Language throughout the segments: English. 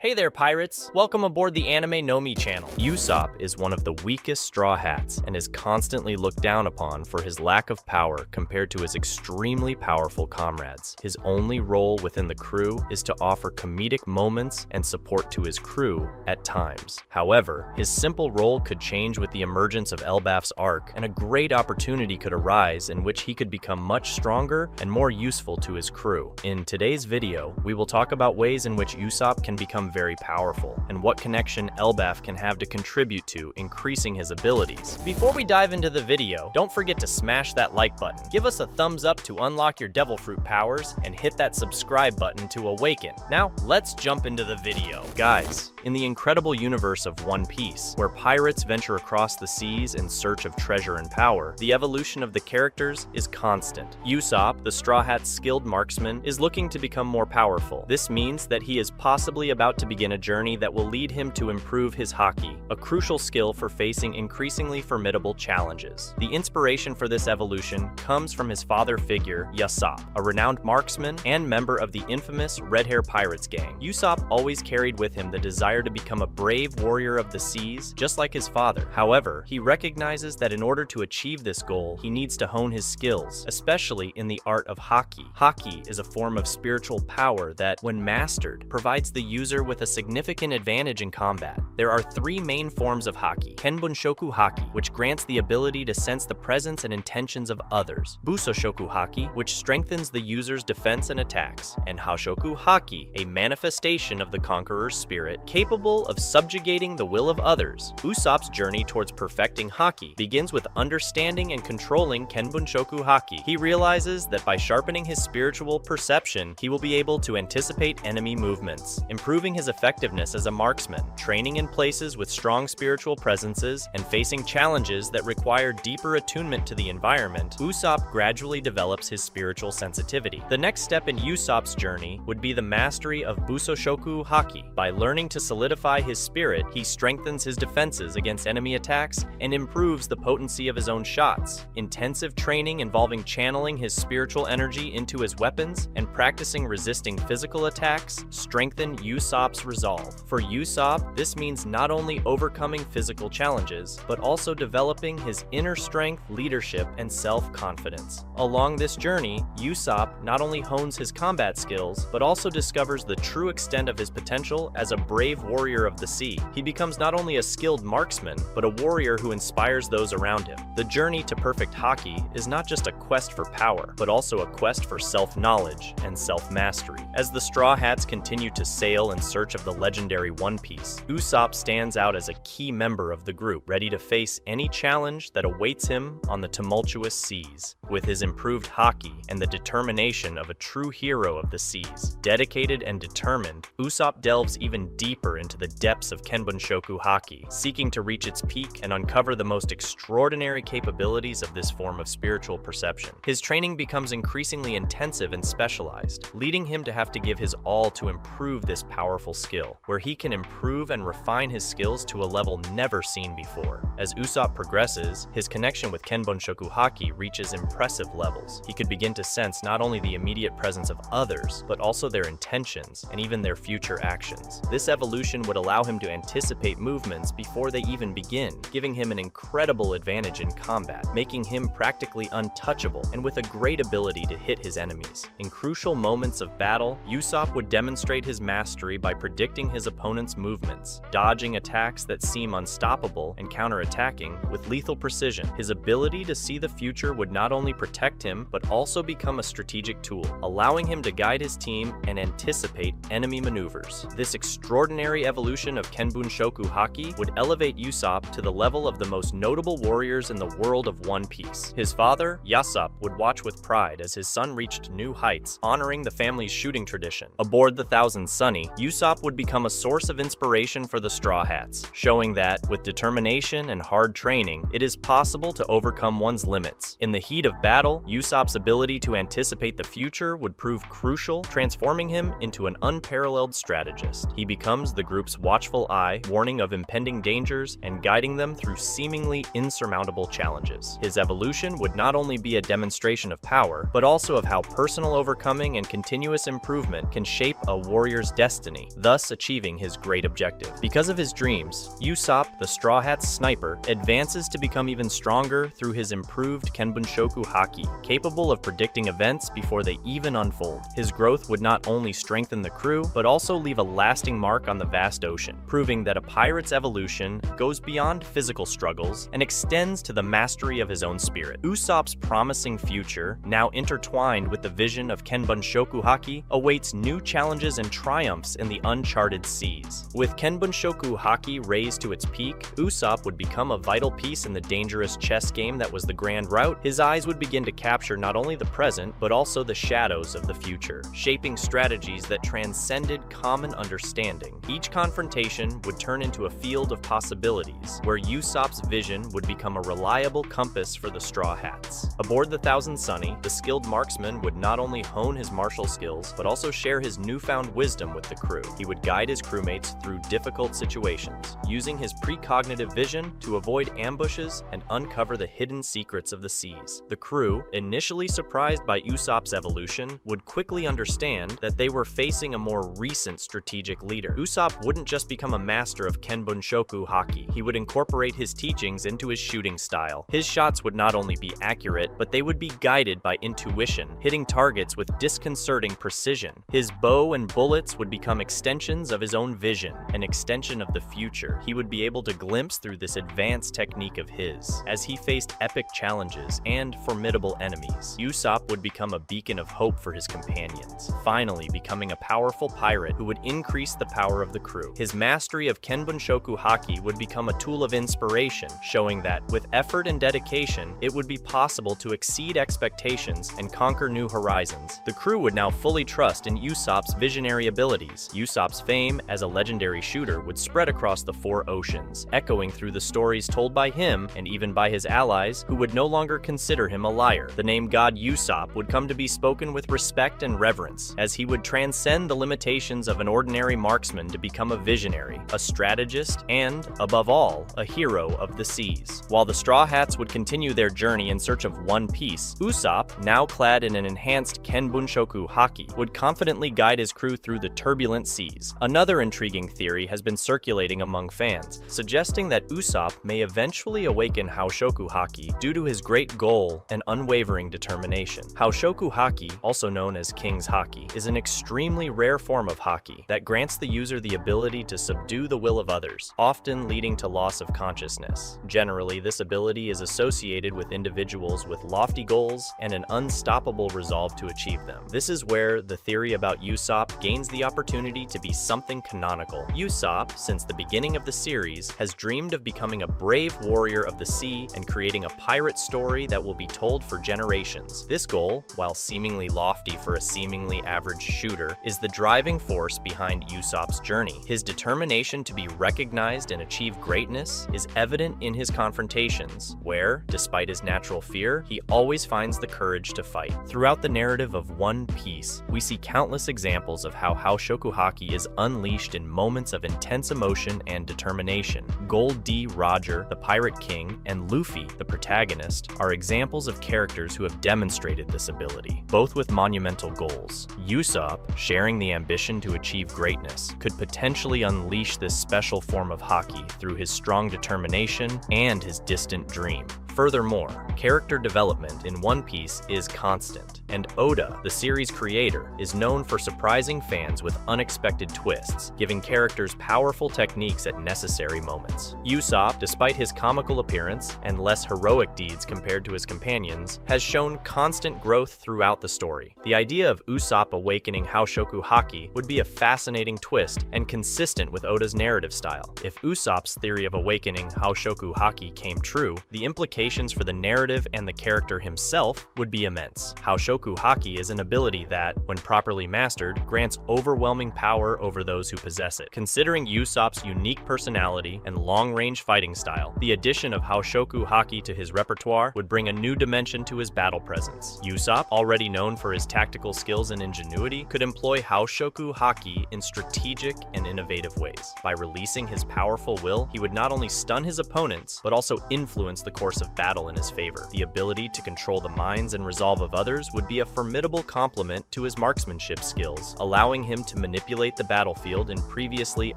Hey there, pirates! Welcome aboard the Anime channel. Usopp is one of the weakest Straw Hats and is constantly looked down upon for his lack of power compared to his extremely powerful comrades. His only role within the crew is to offer comedic moments and support to his crew at times. However, his simple role could change with the emergence of Elbaf's arc, and a great opportunity could arise in which he could become much stronger and more useful to his crew. In today's video, we will talk about ways in which Usopp can become very powerful, and what connection Elbaf can have to contribute to increasing his abilities. Before we dive into the video, don't forget to smash that like button, give us a thumbs up to unlock your devil fruit powers, and hit that subscribe button to awaken. Now, let's jump into the video. Guys, in the incredible universe of One Piece, where pirates venture across the seas in search of treasure and power, the evolution of the characters is constant. Usopp, the Straw Hat's skilled marksman, is looking to become more powerful. This means that he is possibly about to begin a journey that will lead him to improve his haki, a crucial skill for facing increasingly formidable challenges. The inspiration for this evolution comes from his father figure, Usopp, a renowned marksman and member of the infamous Red Hair Pirates gang. Usopp always carried with him the desire to become a brave warrior of the seas, just like his father. However, he recognizes that in order to achieve this goal, he needs to hone his skills, especially in the art of haki. Haki is a form of spiritual power that, when mastered, provides the user with a significant advantage in combat. There are three main forms of haki: Kenbunshoku haki, which grants the ability to sense the presence and intentions of others; Busoshoku haki, which strengthens the user's defense and attacks; and Haoshoku haki, a manifestation of the conqueror's spirit, capable of subjugating the will of others. Usopp's journey towards perfecting haki begins with understanding and controlling Kenbunshoku haki. He realizes that by sharpening his spiritual perception, he will be able to anticipate enemy movements, improving his effectiveness as a marksman, training in places with strong spiritual presences, and facing challenges that require deeper attunement to the environment. Usopp gradually develops his spiritual sensitivity. The next step in Usopp's journey would be the mastery of Busoshoku haki. By learning to solidify his spirit, he strengthens his defenses against enemy attacks and improves the potency of his own shots. Intensive training involving channeling his spiritual energy into his weapons and practicing resisting physical attacks strengthen Usopp's resolve. For Usopp, this means not only overcoming physical challenges, but also developing his inner strength, leadership, and self-confidence. Along this journey, Usopp not only hones his combat skills, but also discovers the true extent of his potential as a brave warrior of the sea. He becomes not only a skilled marksman, but a warrior who inspires those around him. The journey to perfect haki is not just a quest for power, but also a quest for self-knowledge and self-mastery. As the Straw Hats continue to sail in search of the legendary One Piece, Usopp stands out as a key member of the group, ready to face any challenge that awaits him on the tumultuous seas. With his improved haki and the determination of a true hero of the seas, dedicated and determined, Usopp delves even deeper into the depths of Kenbunshoku haki, seeking to reach its peak and uncover the most extraordinary capabilities of this form of spiritual perception. His training becomes increasingly intensive and specialized, leading him to have to give his all to improve this powerful skill, where he can improve and refine his skills to a level never seen before. As Usopp progresses, his connection with Kenbunshoku haki reaches impressive levels. He could begin to sense not only the immediate presence of others, but also their intentions and even their future actions. This evolution would allow him to anticipate movements before they even begin, giving him an incredible advantage in combat, making him practically untouchable and with a great ability to hit his enemies. In crucial moments of battle, Usopp would demonstrate his mastery by predicting his opponent's movements, dodging attacks that seem unstoppable, and counterattacking with lethal precision. His ability to see the future would not only protect him, but also become a strategic tool, allowing him to guide his team and anticipate enemy maneuvers. This extraordinary evolution of Kenbunshoku haki would elevate Usopp to the level of the most notable warriors in the world of One Piece. His father, Usopp, would watch with pride as his son reached new heights, honoring the family's shooting tradition. Aboard the Thousand Sunny, Usopp would become a source of inspiration for the Straw Hats, showing that, with determination and hard training, it is possible to overcome one's limits. In the heat of battle, Usopp's ability to anticipate the future would prove crucial, transforming him into an unparalleled strategist. He becomes becomes the group's watchful eye, warning of impending dangers and guiding them through seemingly insurmountable challenges. His evolution would not only be a demonstration of power, but also of how personal overcoming and continuous improvement can shape a warrior's destiny, thus achieving his great objective. Because of his dreams, Usopp, the Straw Hat's sniper, advances to become even stronger through his improved Kenbunshoku Haki, capable of predicting events before they even unfold. His growth would not only strengthen the crew, but also leave a lasting mark on the vast ocean, proving that a pirate's evolution goes beyond physical struggles and extends to the mastery of his own spirit. Usopp's promising future, now intertwined with the vision of Kenbunshoku Haki, awaits new challenges and triumphs in the uncharted seas. With Kenbunshoku Haki raised to its peak, Usopp would become a vital piece in the dangerous chess game that was the Grand Route. His eyes would begin to capture not only the present, but also the shadows of the future, shaping strategies that transcended common understanding. Each confrontation would turn into a field of possibilities, where Usopp's vision would become a reliable compass for the Straw Hats. Aboard the Thousand Sunny, the skilled marksman would not only hone his martial skills, but also share his newfound wisdom with the crew. He would guide his crewmates through difficult situations, using his precognitive vision to avoid ambushes and uncover the hidden secrets of the seas. The crew, initially surprised by Usopp's evolution, would quickly understand that they were facing a more recent strategic leader. Usopp wouldn't just become a master of Kenbunshoku Haki, he would incorporate his teachings into his shooting style. His shots would not only be accurate, but they would be guided by intuition, hitting targets with disconcerting precision. His bow and bullets would become extensions of his own vision, an extension of the future he would be able to glimpse through this advanced technique of his. As he faced epic challenges and formidable enemies, Usopp would become a beacon of hope for his companions, finally becoming a powerful pirate who would increase the power of the crew. His mastery of Kenbunshoku Haki would become a tool of inspiration, showing that, with effort and dedication, it would be possible to exceed expectations and conquer new horizons. The crew would now fully trust in Usopp's visionary abilities. Usopp's fame as a legendary shooter would spread across the four oceans, echoing through the stories told by him and even by his allies, who would no longer consider him a liar. The name God Usopp would come to be spoken with respect and reverence, as he would transcend the limitations of an ordinary marksman to become a visionary, a strategist, and, above all, a hero of the seas. While the Straw Hats would continue their journey in search of One Piece, Usopp, now clad in an enhanced Kenbunshoku Haki, would confidently guide his crew through the turbulent seas. Another intriguing theory has been circulating among fans, suggesting that Usopp may eventually awaken Haoshoku Haki due to his great goal and unwavering determination. Haoshoku Haki, also known as King's Haki, is an extremely rare form of Haki that grants the user the ability to subdue the will of others, often leading to loss of consciousness. Generally, this ability is associated with individuals with lofty goals and an unstoppable resolve to achieve them. This is where the theory about Usopp gains the opportunity to be something canonical. Usopp, since the beginning of the series, has dreamed of becoming a brave warrior of the sea and creating a pirate story that will be told for generations. This goal, while seemingly lofty for a seemingly average shooter, is the driving force behind Usopp's journey. His determination to be recognized and achieve greatness is evident in his confrontations, where, despite his natural fear, he always finds the courage to fight. Throughout the narrative of One Piece, we see countless examples of how Haoshoku Haki is unleashed in moments of intense emotion and determination. Gold D. Roger, the Pirate King, and Luffy, the protagonist, are examples of characters who have demonstrated this ability, both with monumental goals. Usopp, sharing the ambition to achieve greatness, could potentially unleash this special form of Haki through his strong determination and his distant dream. Furthermore, character development in One Piece is constant, and Oda, the series creator, is known for surprising fans with unexpected twists, giving characters powerful techniques at necessary moments. Usopp, despite his comical appearance and less heroic deeds compared to his companions, has shown constant growth throughout the story. The idea of Usopp awakening Haoshoku Haki would be a fascinating twist and consistent with Oda's narrative style. If Usopp's theory of awakening Haoshoku Haki came true, the implication implications for the narrative and the character himself would be immense. Haoshoku Haki is an ability that, when properly mastered, grants overwhelming power over those who possess it. Considering Usopp's unique personality and long-range fighting style, the addition of Haoshoku Haki to his repertoire would bring a new dimension to his battle presence. Usopp, already known for his tactical skills and ingenuity, could employ Haoshoku Haki in strategic and innovative ways. By releasing his powerful will, he would not only stun his opponents, but also influence the course of battle in his favor. The ability to control the minds and resolve of others would be a formidable complement to his marksmanship skills, allowing him to manipulate the battlefield in previously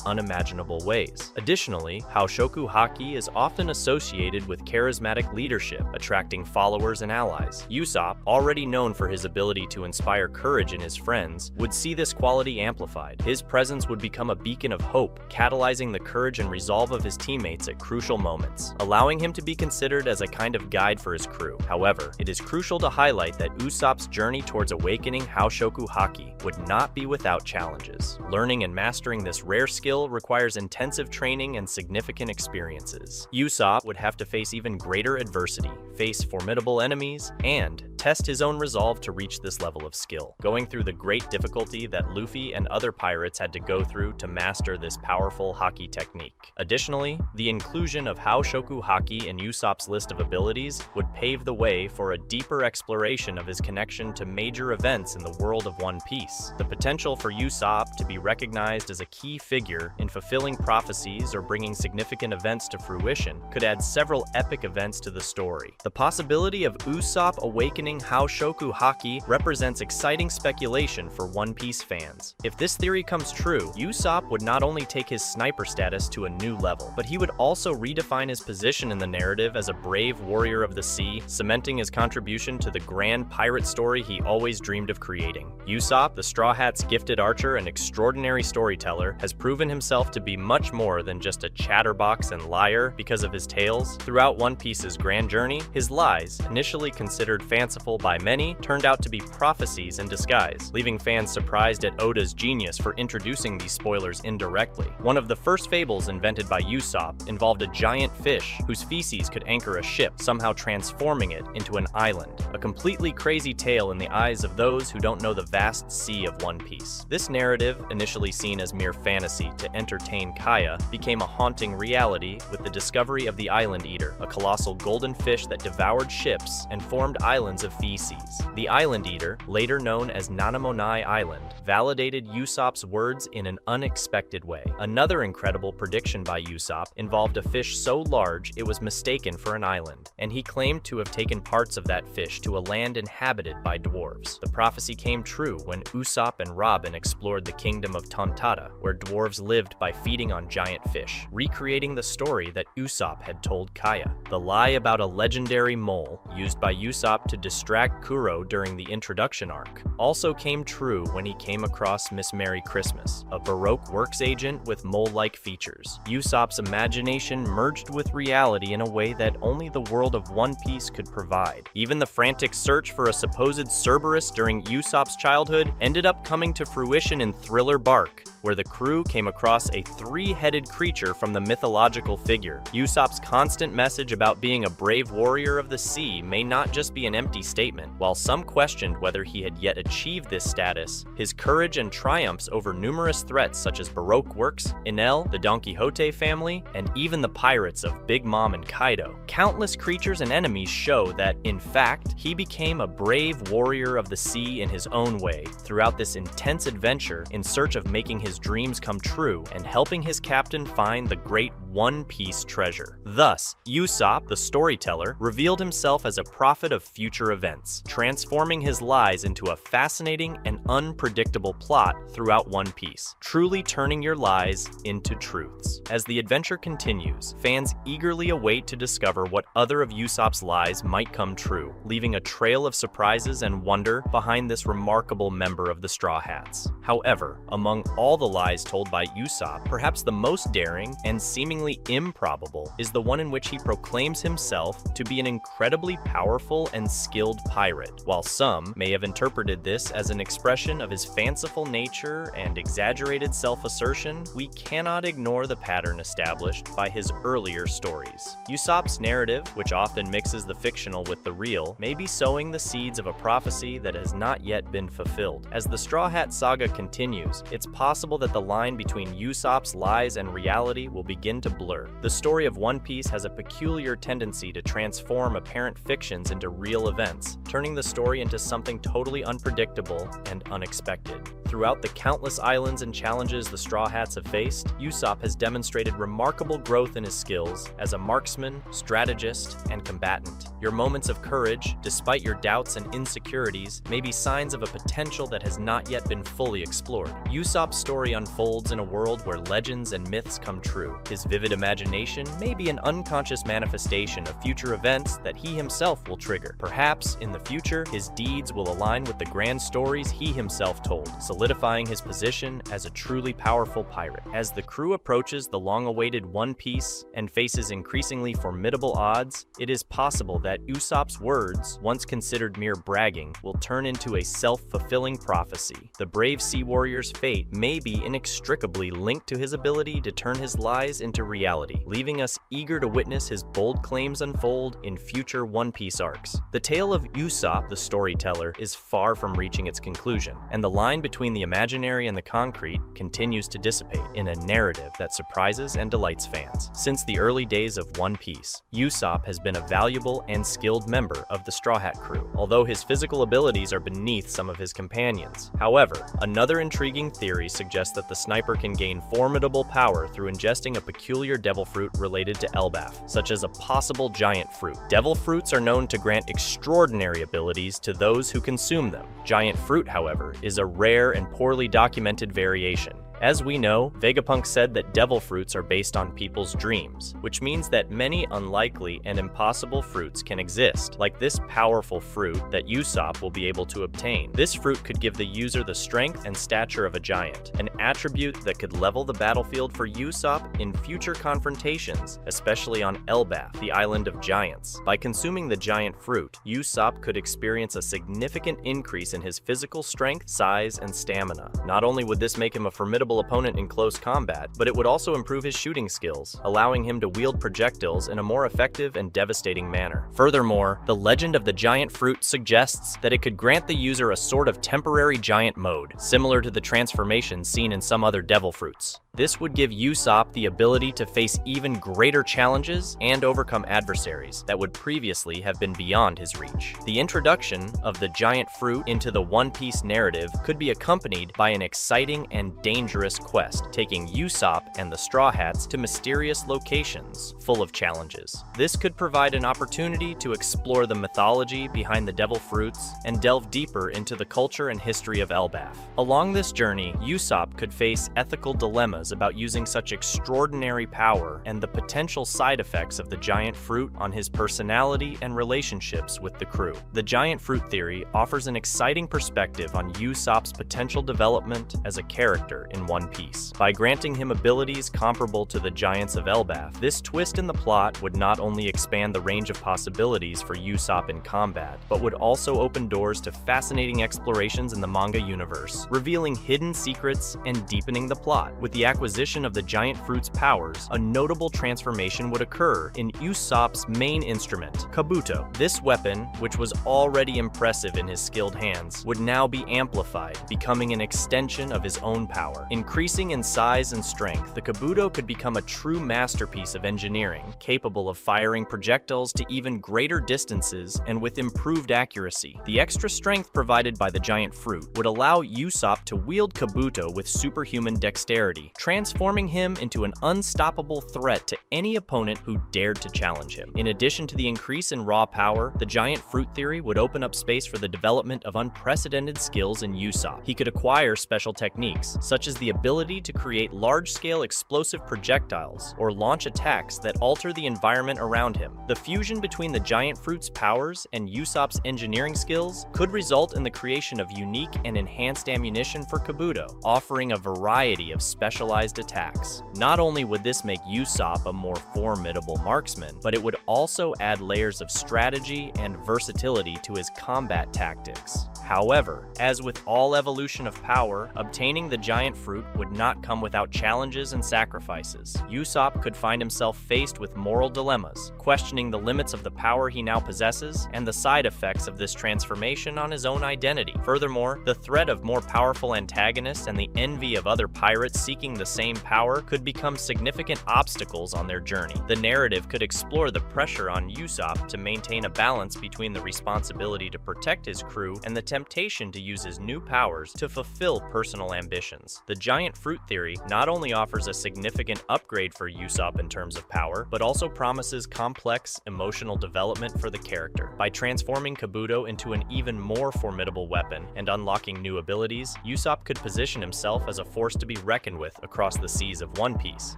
unimaginable ways. Additionally, Haoshoku Haki is often associated with charismatic leadership, attracting followers and allies. Usopp, already known for his ability to inspire courage in his friends, would see this quality amplified. His presence would become a beacon of hope, catalyzing the courage and resolve of his teammates at crucial moments, allowing him to be considered as a kind of guide for his crew. However, it is crucial to highlight that Usopp's journey towards awakening Haoshoku Haki would not be without challenges. Learning and mastering this rare skill requires intensive training and significant experiences. Usopp would have to face even greater adversity, face formidable enemies, and test his own resolve to reach this level of skill, going through the great difficulty that Luffy and other pirates had to go through to master this powerful Haki technique. Additionally, the inclusion of Haoshoku Haki in Usopp's list of abilities would pave the way for a deeper exploration of his connection to major events in the world of One Piece. The potential for Usopp to be recognized as a key figure in fulfilling prophecies or bringing significant events to fruition could add several epic events to the story. The possibility of Usopp awakening Haoshoku Haki represents exciting speculation for One Piece fans. If this theory comes true, Usopp would not only take his sniper status to a new level, but he would also redefine his position in the narrative as a brave warrior of the sea, cementing his contribution to the grand pirate story he always dreamed of creating. Usopp, the Straw Hat's gifted archer and extraordinary storyteller, has proven himself to be much more than just a chatterbox and liar because of his tales. Throughout One Piece's grand journey, his lies, initially considered fanciful by many, turned out to be prophecies in disguise, leaving fans surprised at Oda's genius for introducing these spoilers indirectly. One of the first fables invented by Usopp involved a giant fish whose feces could anchor a ship, somehow transforming it into an island. A completely crazy tale in the eyes of those who don't know the vast sea of One Piece. This narrative, initially seen as mere fantasy to entertain Kaya, became a haunting reality with the discovery of the Island Eater, a colossal golden fish that devoured ships and formed islands of feces. The Island Eater, later known as Nanamoni Island, validated Usopp's words in an unexpected way. Another incredible prediction by Usopp involved a fish so large it was mistaken for an island, and he claimed to have taken parts of that fish to a land inhabited by dwarves. The prophecy came true when Usopp and Robin explored the kingdom of Tontada, where dwarves lived by feeding on giant fish, recreating the story that Usopp had told Kaya. The lie about a legendary mole, used by Usopp to distract Kuro during the introduction arc, also came true when he came across Miss Merry Christmas, a Baroque works agent with mole-like features. Usopp's imagination merged with reality in a way that only the world of One Piece could provide. Even the frantic search for a supposed Cerberus during Usopp's childhood ended up coming to fruition in Thriller Bark, where the crew came across a three-headed creature from the mythological figure. Usopp's constant message about being a brave warrior of the sea may not just be an empty statement. While some questioned whether he had yet achieved this status, his courage and triumphs over numerous threats such as Baroque works, Enel, the Don Quixote family, and even the pirates of Big Mom and Kaido, countless creatures and enemies show that, in fact, he became a brave warrior of the sea in his own way throughout this intense adventure in search of making his dreams come true and helping his captain find the great One Piece treasure. Thus, Usopp, the storyteller, revealed himself as a prophet of future events, transforming his lies into a fascinating and unpredictable plot throughout One Piece, truly turning your lies into truths. As the adventure continues, fans eagerly await to discover what other of Usopp's lies might come true, leaving a trail of surprises and wonder behind this remarkable member of the Straw Hats. However, among all the lies told by Usopp, perhaps the most daring and seemingly seemingly improbable is the one in which he proclaims himself to be an incredibly powerful and skilled pirate. While some may have interpreted this as an expression of his fanciful nature and exaggerated self-assertion, we cannot ignore the pattern established by his earlier stories. Usopp's narrative, which often mixes the fictional with the real, may be sowing the seeds of a prophecy that has not yet been fulfilled. As the Straw Hat saga continues, it's possible that the line between Usopp's lies and reality will begin to blur. The story of One Piece has a peculiar tendency to transform apparent fictions into real events, turning the story into something totally unpredictable and unexpected. Throughout the countless islands and challenges the Straw Hats have faced, Usopp has demonstrated remarkable growth in his skills as a marksman, strategist, and combatant. Your moments of courage, despite your doubts and insecurities, may be signs of a potential that has not yet been fully explored. Usopp's story unfolds in a world where legends and myths come true. His vivid imagination may be an unconscious manifestation of future events that he himself will trigger. Perhaps, in the future, his deeds will align with the grand stories he himself told, solidifying his position as a truly powerful pirate. As the crew approaches the long-awaited One Piece and faces increasingly formidable odds, it is possible that Usopp's words, once considered mere bragging, will turn into a self-fulfilling prophecy. The brave sea warrior's fate may be inextricably linked to his ability to turn his lies into reality, leaving us eager to witness his bold claims unfold in future One Piece arcs. The tale of Usopp, the storyteller, is far from reaching its conclusion, and the line between the imaginary and the concrete continues to dissipate in a narrative that surprises and delights fans. Since the early days of One Piece, Usopp has been a valuable and skilled member of the Straw Hat crew, although his physical abilities are beneath some of his companions. However, another intriguing theory suggests that the sniper can gain formidable power through ingesting a peculiar devil fruit related to Elbaf, such as a possible giant fruit. Devil fruits are known to grant extraordinary abilities to those who consume them. Giant fruit, however, is a rare and poorly documented variation. As we know, Vegapunk said that devil fruits are based on people's dreams, which means that many unlikely and impossible fruits can exist, like this powerful fruit that Usopp will be able to obtain. This fruit could give the user the strength and stature of a giant, an attribute that could level the battlefield for Usopp in future confrontations, especially on Elbaf, the island of giants. By consuming the giant fruit, Usopp could experience a significant increase in his physical strength, size, and stamina. Not only would this make him a formidable opponent in close combat, but it would also improve his shooting skills, allowing him to wield projectiles in a more effective and devastating manner. Furthermore, the legend of the giant fruit suggests that it could grant the user a sort of temporary giant mode, similar to the transformation seen in some other devil fruits. This would give Usopp the ability to face even greater challenges and overcome adversaries that would previously have been beyond his reach. The introduction of the giant fruit into the One Piece narrative could be accompanied by an exciting and dangerous quest, taking Usopp and the Straw Hats to mysterious locations full of challenges. This could provide an opportunity to explore the mythology behind the devil fruits and delve deeper into the culture and history of Elbaf. Along this journey, Usopp could face ethical dilemmas about using such extraordinary power and the potential side effects of the giant fruit on his personality and relationships with the crew. The giant fruit theory offers an exciting perspective on Usopp's potential development as a character in One Piece. By granting him abilities comparable to the giants of Elbaf, this twist in the plot would not only expand the range of possibilities for Usopp in combat, but would also open doors to fascinating explorations in the manga universe, revealing hidden secrets and deepening the plot. With the acquisition of the giant fruit's powers, a notable transformation would occur in Usopp's main instrument, Kabuto. This weapon, which was already impressive in his skilled hands, would now be amplified, becoming an extension of his own power. Increasing in size and strength, the Kabuto could become a true masterpiece of engineering, capable of firing projectiles to even greater distances and with improved accuracy. The extra strength provided by the giant fruit would allow Usopp to wield Kabuto with superhuman dexterity, transforming him into an unstoppable threat to any opponent who dared to challenge him. In addition to the increase in raw power, the giant fruit theory would open up space for the development of unprecedented skills in Usopp. He could acquire special techniques, such as the ability to create large-scale explosive projectiles or launch attacks that alter the environment around him. The fusion between the giant fruit's powers and Usopp's engineering skills could result in the creation of unique and enhanced ammunition for Kabuto, offering a variety of specialized specialized attacks. Not only would this make Usopp a more formidable marksman, but it would also add layers of strategy and versatility to his combat tactics. However, as with all evolution of power, obtaining the giant fruit would not come without challenges and sacrifices. Usopp could find himself faced with moral dilemmas, questioning the limits of the power he now possesses and the side effects of this transformation on his own identity. Furthermore, the threat of more powerful antagonists and the envy of other pirates seeking the same power could become significant obstacles on their journey. The narrative could explore the pressure on Usopp to maintain a balance between the responsibility to protect his crew and the temptation to use his new powers to fulfill personal ambitions. The giant fruit theory not only offers a significant upgrade for Usopp in terms of power, but also promises complex emotional development for the character. By transforming Kabuto into an even more formidable weapon and unlocking new abilities, Usopp could position himself as a force to be reckoned with across the seas of One Piece.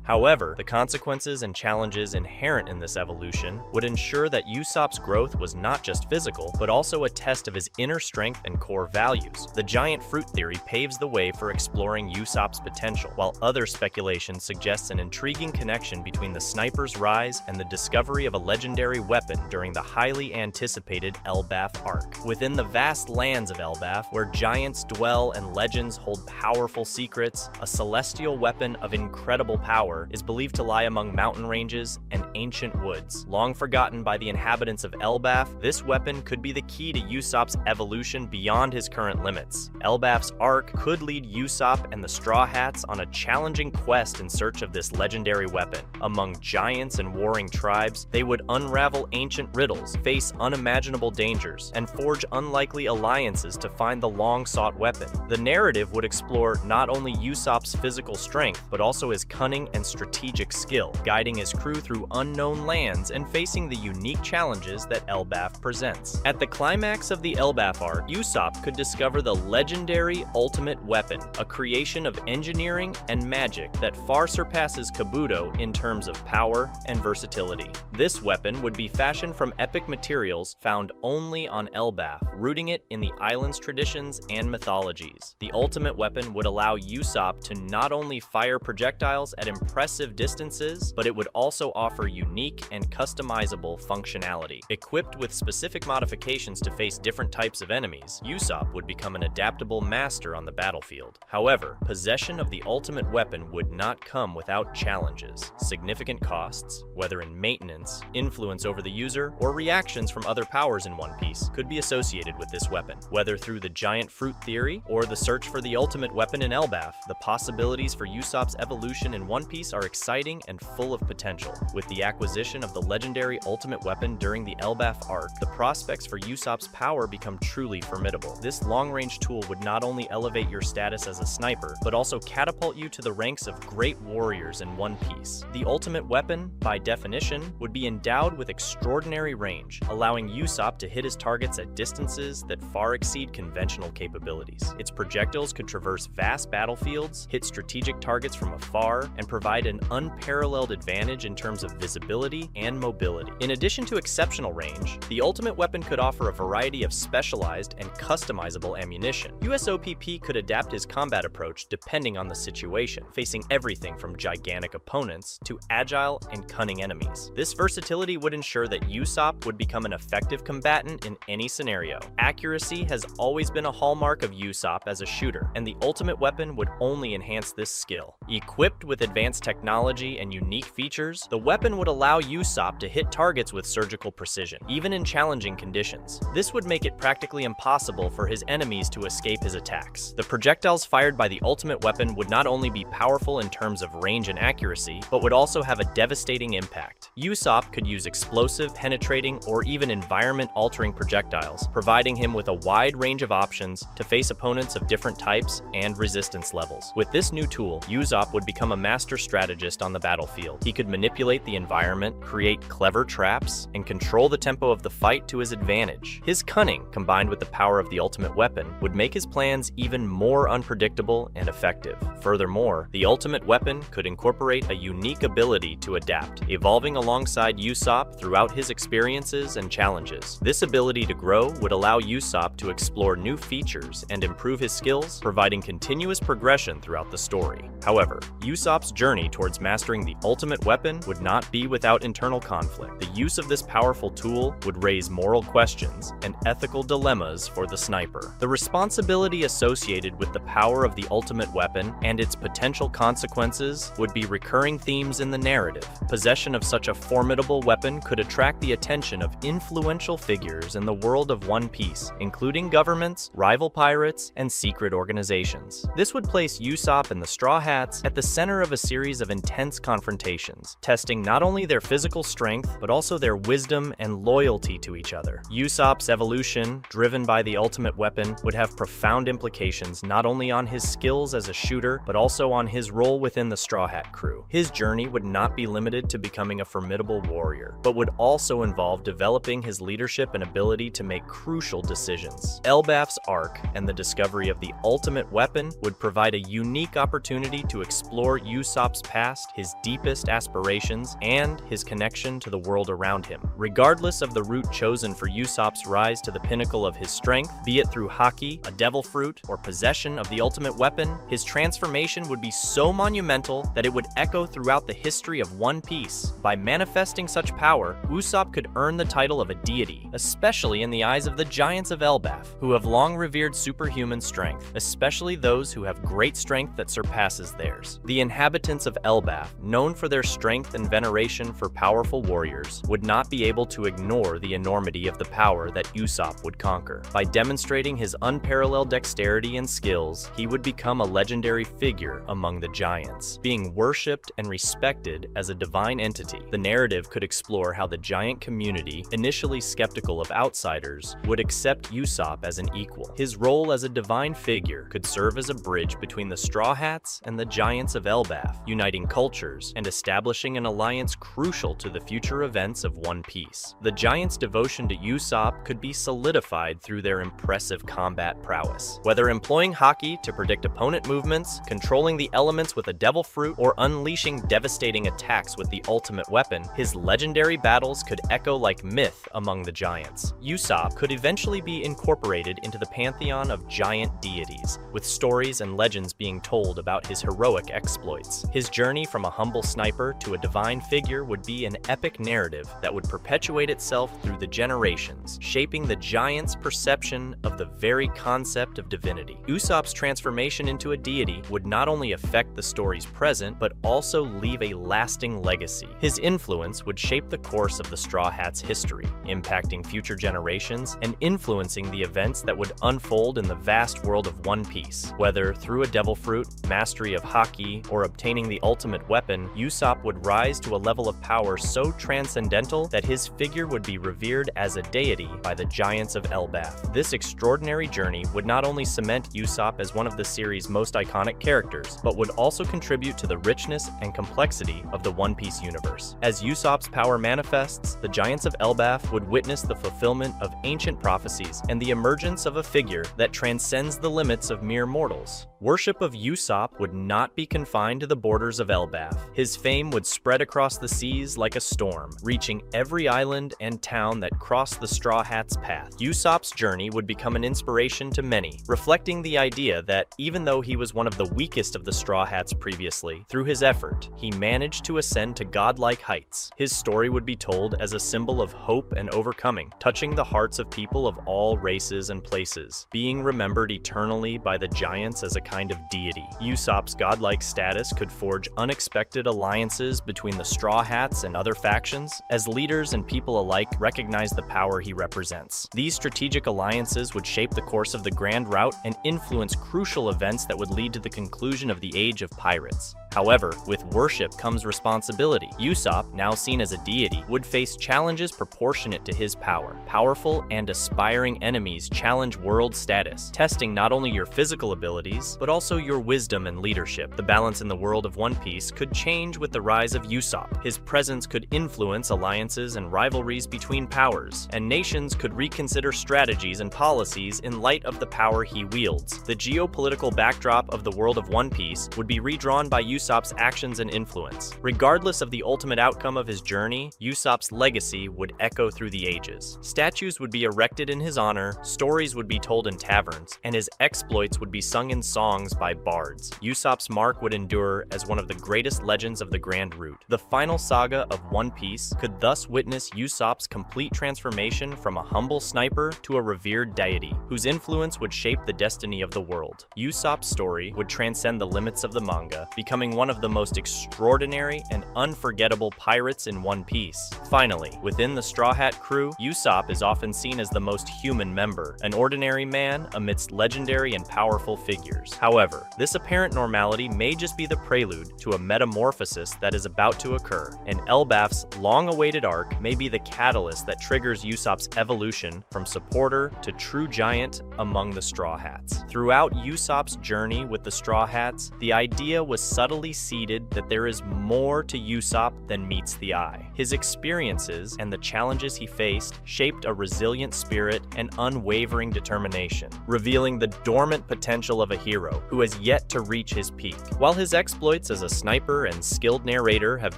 However, the consequences and challenges inherent in this evolution would ensure that Usopp's growth was not just physical, but also a test of his inner strength and core values. The giant fruit theory paves the way for exploring Usopp's potential, while other speculation suggests an intriguing connection between the sniper's rise and the discovery of a legendary weapon during the highly anticipated Elbaf arc. Within the vast lands of Elbaf, where giants dwell and legends hold powerful secrets, a celestial weapon of incredible power is believed to lie among mountain ranges and ancient woods. Long forgotten by the inhabitants of Elbaf, this weapon could be the key to Usopp's evolution beyond his current limits. Elbaf's arc could lead Usopp and the Straw Hats on a challenging quest in search of this legendary weapon. Among giants and warring tribes, they would unravel ancient riddles, face unimaginable dangers, and forge unlikely alliances to find the long-sought weapon. The narrative would explore not only Usopp's physical strength, but also his cunning and strategic skill, guiding his crew through unknown lands and facing the unique challenges that Elbaf presents. At the climax of the Elbaf arc, Usopp could discover the legendary ultimate weapon, a creation of engineering and magic that far surpasses Kabuto in terms of power and versatility. This weapon would be fashioned from epic materials found only on Elbaf, rooting it in the island's traditions and mythologies. The ultimate weapon would allow Usopp to not only fire projectiles at impressive distances, but it would also offer unique and customizable functionality. Equipped with specific modifications to face different types of enemies, Usopp would become an adaptable master on the battlefield. However, possession of the ultimate weapon would not come without challenges. Significant costs, whether in maintenance, influence over the user, or reactions from other powers in One Piece, could be associated with this weapon. Whether through the giant fruit theory or the search for the ultimate weapon in Elbaf, the possibilities for Usopp's evolution in One Piece are exciting and full of potential. With the acquisition of the legendary ultimate weapon during the Elbaf arc, the prospects for Usopp's power become truly formidable. This long-range tool would not only elevate your status as a sniper, but also catapult you to the ranks of great warriors in One Piece. The ultimate weapon, by definition, would be endowed with extraordinary range, allowing Usopp to hit his targets at distances that far exceed conventional capabilities. Its projectiles could traverse vast battlefields, hit strategic targets from afar, and provide an unparalleled advantage in terms of visibility and mobility. In addition to exceptional range, the ultimate weapon could offer a variety of specialized and customizable ammunition. USOPP could adapt his combat approach depending on the situation, facing everything from gigantic opponents to agile and cunning enemies. This versatility would ensure that Usopp would become an effective combatant in any scenario. Accuracy has always been a hallmark of Usopp as a shooter, and the ultimate weapon would only enhance this skill. Equipped with advanced technology and unique features, the weapon would allow Usopp to hit targets with surgical precision, even in challenging conditions. This would make it practically impossible for his enemies to escape his attacks. The projectiles fired by the ultimate weapon would not only be powerful in terms of range and accuracy, but would also have a devastating impact. Usopp could use explosive, penetrating, or even environment-altering projectiles, providing him with a wide range of options to face opponents of different types and resistance levels. With this new tool, Usopp would become a master strategist on the battlefield. He could manipulate the environment, create clever traps, and control the tempo of the fight to his advantage. His cunning, combined with the power of the ultimate weapon, would make his plans even more unpredictable and effective. Furthermore, the ultimate weapon could incorporate a unique ability to adapt, evolving alongside alongside Usopp throughout his experiences and challenges. This ability to grow would allow Usopp to explore new features and improve his skills, providing continuous progression throughout the story. However, Usopp's journey towards mastering the ultimate weapon would not be without internal conflict. The use of this powerful tool would raise moral questions and ethical dilemmas for the sniper. The responsibility associated with the power of the ultimate weapon and its potential consequences would be recurring themes in the narrative. Possession of such a formidable weapon could attract the attention of influential figures in the world of One Piece, including governments, rival pirates, and secret organizations. This would place Usopp and the Straw Hats at the center of a series of intense confrontations, testing not only their physical strength, but also their wisdom and loyalty to each other. Usopp's evolution, driven by the ultimate weapon, would have profound implications not only on his skills as a shooter, but also on his role within the Straw Hat crew. His journey would not be limited to becoming a formidable warrior, but would also involve developing his leadership and ability to make crucial decisions. Elbaf's arc and the discovery of the ultimate weapon would provide a unique opportunity to explore Usopp's past, his deepest aspirations, and his connection to the world around him. Regardless of the route chosen for Usopp's rise to the pinnacle of his strength, be it through haki, a devil fruit, or possession of the ultimate weapon, his transformation would be so monumental that it would echo throughout the history of One Piece. By manifesting such power, Usopp could earn the title of a deity, especially in the eyes of the giants of Elbaf, who have long revered superhuman strength, especially those who have great strength that surpasses theirs. The inhabitants of Elbaf, known for their strength and veneration for powerful warriors, would not be able to ignore the enormity of the power that Usopp would conquer. By demonstrating his unparalleled dexterity and skills, he would become a legendary figure among the giants, being worshipped and respected as a divine entity. The narrative could explore how the giant community, initially skeptical of outsiders, would accept Usopp as an equal. His role as a divine figure could serve as a bridge between the Straw Hats and the giants of Elbaf, uniting cultures and establishing an alliance crucial to the future events of One Piece. The giants' devotion to Usopp could be solidified through their impressive combat prowess. Whether employing haki to predict opponent movements, controlling the elements with a devil fruit, or unleashing devastating attacks with the ultimate weapon, his legendary battles could echo like myth among the giants. Usopp could eventually be incorporated into the pantheon of giant deities, with stories and legends being told about his heroic exploits. His journey from a humble sniper to a divine figure would be an epic narrative that would perpetuate itself through the generations, shaping the giants' perception of the very concept of divinity. Usopp's transformation into a deity would not only affect the story's present, but also leave a lasting legacy. His influence would shape the course of the Straw Hats' history, impacting future generations and influencing the events that would unfold in the vast world of One Piece. Whether through a devil fruit, mastery of haki, or obtaining the ultimate weapon, Usopp would rise to a level of power so transcendental that his figure would be revered as a deity by the giants of Elbaf. This extraordinary journey would not only cement Usopp as one of the series' most iconic characters, but would also contribute to the richness and complexity of the One Piece universe. As Usopp's power manifests, the giants of Elbaf would witness the fulfillment of ancient prophecies and the emergence of a figure that transcends the limits of mere mortals. Worship of Usopp would not be confined to the borders of Elbaf. His fame would spread across the seas like a storm, reaching every island and town that crossed the Straw Hats' path. Usopp's journey would become an inspiration to many, reflecting the idea that even though he was one of the weakest of the Straw Hats previously, through his effort, he managed to ascend to godlike heights. His story would be told as a symbol of hope and overcoming, touching the hearts of people of all races and places, being remembered eternally by the giants as a kind of deity. Usopp's godlike status could forge unexpected alliances between the Straw Hats and other factions, as leaders and people alike recognize the power he represents. These strategic alliances would shape the course of the Grand Route and influence crucial events that would lead to the conclusion of the Age of Pirates. However, with worship comes responsibility. Usopp, now seen as a deity, would face challenges proportionate to his power. Powerful and aspiring enemies challenge world status, testing not only your physical abilities, but also your wisdom and leadership. The balance in the world of One Piece could change with the rise of Usopp. His presence could influence alliances and rivalries between powers, and nations could reconsider strategies and policies in light of the power he wields. The geopolitical backdrop of the world of One Piece would be redrawn by Usopp Usopp's actions and influence. Regardless of the ultimate outcome of his journey, Usopp's legacy would echo through the ages. Statues would be erected in his honor, stories would be told in taverns, and his exploits would be sung in songs by bards. Usopp's mark would endure as one of the greatest legends of the Grand Route. The final saga of One Piece could thus witness Usopp's complete transformation from a humble sniper to a revered deity, whose influence would shape the destiny of the world. Usopp's story would transcend the limits of the manga, becoming one of the most extraordinary and unforgettable pirates in One Piece. Finally, within the Straw Hat crew, Usopp is often seen as the most human member, an ordinary man amidst legendary and powerful figures. However, this apparent normality may just be the prelude to a metamorphosis that is about to occur, and Elbaf's long-awaited arc may be the catalyst that triggers Usopp's evolution from supporter to true giant among the Straw Hats. Throughout Usopp's journey with the Straw Hats, the idea was subtly seeded that there is more to Usopp than meets the eye. His experiences and the challenges he faced shaped a resilient spirit and unwavering determination, revealing the dormant potential of a hero who has yet to reach his peak. While his exploits as a sniper and skilled narrator have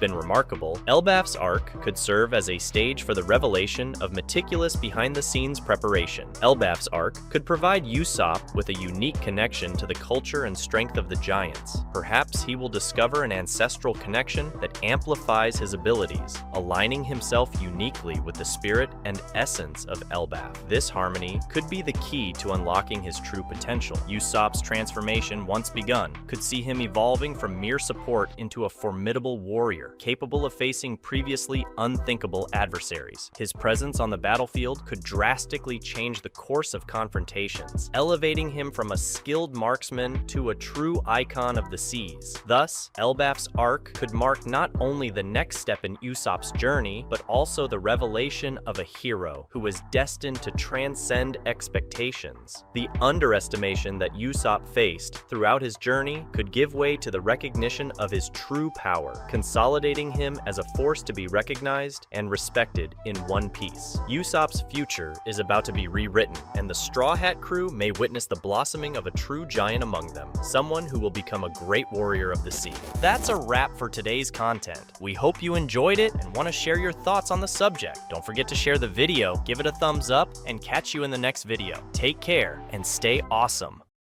been remarkable, Elbaf's arc could serve as a stage for the revelation of meticulous behind-the-scenes preparation. Elbaf's arc could provide Usopp with a unique connection to the culture and strength of the giants. Perhaps he will discover an ancestral connection that amplifies his abilities, aligning himself uniquely with the spirit and essence of Elbaf. This harmony could be the key to unlocking his true potential. Usopp's transformation, once begun, could see him evolving from mere support into a formidable warrior, capable of facing previously unthinkable adversaries. His presence on the battlefield could drastically change the course of confrontations, elevating him from a skilled marksman to a true icon of the seas. Thus, Elbaf's arc could mark not only the next step in Usopp's journey, but also the revelation of a hero who was destined to transcend expectations. The underestimation that Usopp faced throughout his journey could give way to the recognition of his true power, consolidating him as a force to be recognized and respected in One Piece. Usopp's future is about to be rewritten, and the Straw Hat crew may witness the blossoming of a true giant among them, someone who will become a great warrior of the sea. That's a wrap for today's content. We hope you enjoyed it and want to share your thoughts on the subject. Don't forget to share the video, give it a thumbs up, and catch you in the next video. Take care and stay awesome.